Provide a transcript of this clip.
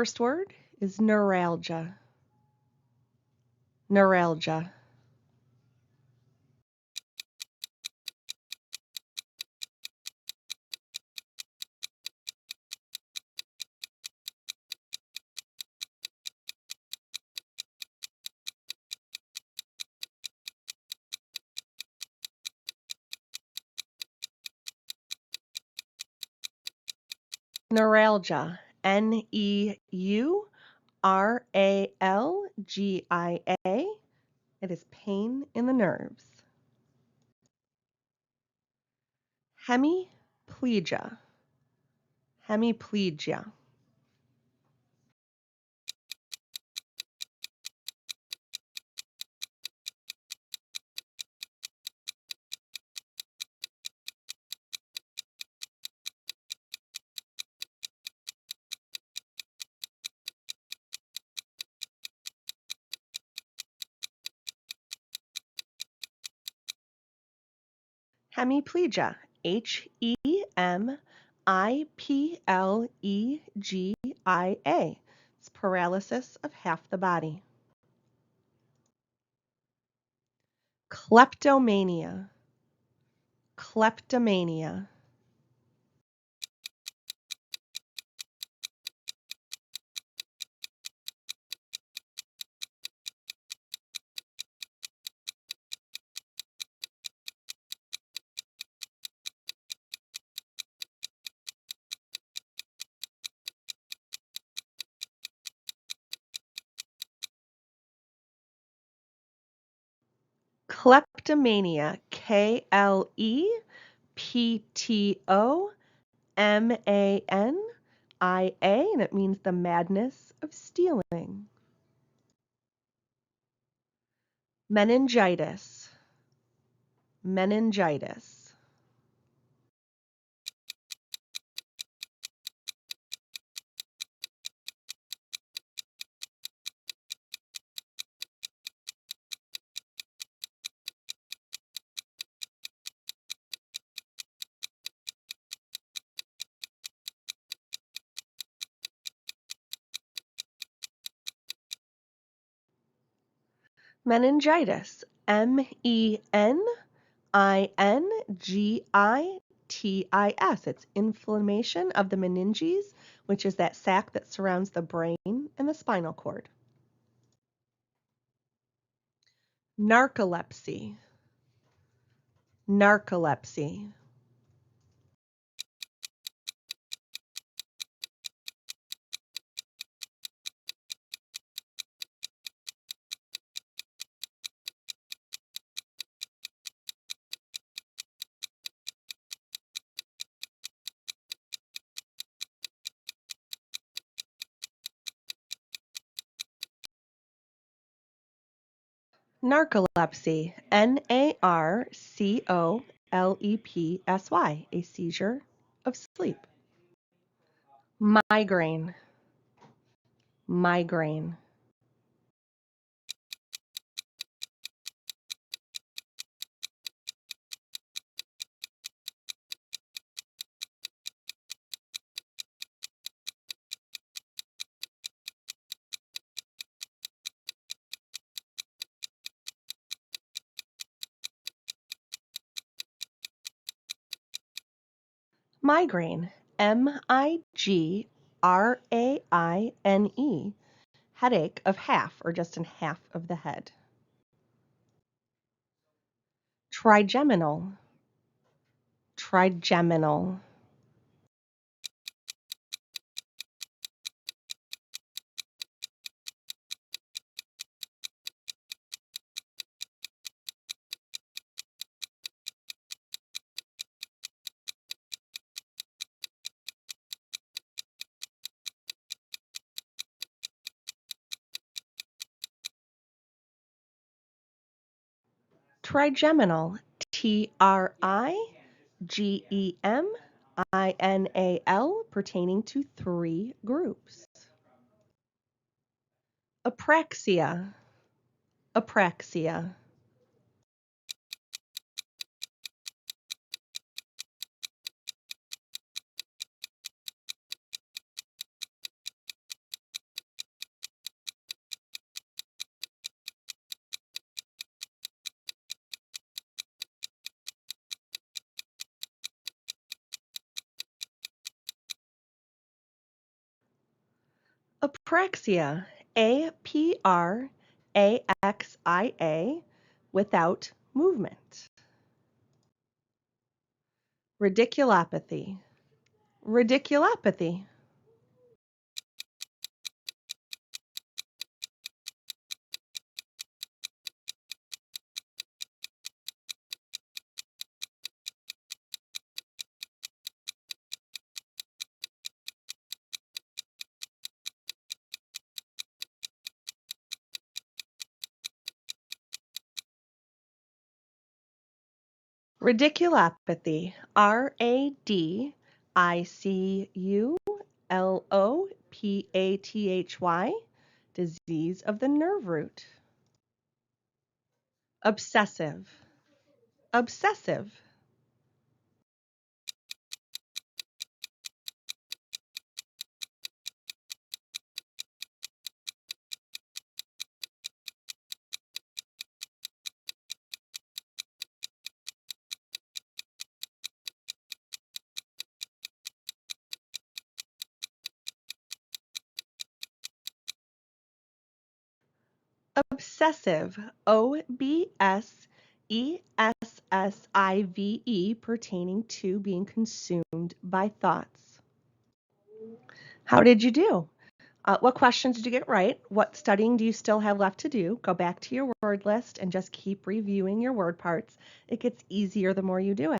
first word is neuralgia. Neuralgia. Neuralgia. Neuralgia. It is pain in the nerves. Hemiplegia. Hemiplegia. Hemiplegia. Hemiplegia. It's paralysis of half the body. Kleptomania. Kleptomania. Kleptomania. Kleptomania, and it means the madness of stealing. Meningitis. Meningitis. Meningitis. Meningitis. It's inflammation of the meninges, which is that sac that surrounds the brain and the spinal cord. Narcolepsy. Narcolepsy. Narcolepsy. Narcolepsy. A seizure of sleep. Migraine. Migraine. Migraine. Migraine. Headache of half or just in half of the head. Trigeminal. Trigeminal. Trigeminal. Trigeminal, pertaining to 3 groups. Apraxia. Apraxia. Apraxia, A-P-R-A-X-I-A, without movement. Radiculopathy, radiculopathy. Radiculopathy, Radiculopathy, disease of the nerve root. Obsessive, obsessive. Obsessive, O-B-S-E-S-S-I-V-E, pertaining to being consumed by thoughts. How did you do? What questions did you get right? What studying do you still have left to do? Go back to your word list and just keep reviewing your word parts. It gets easier the more you do it.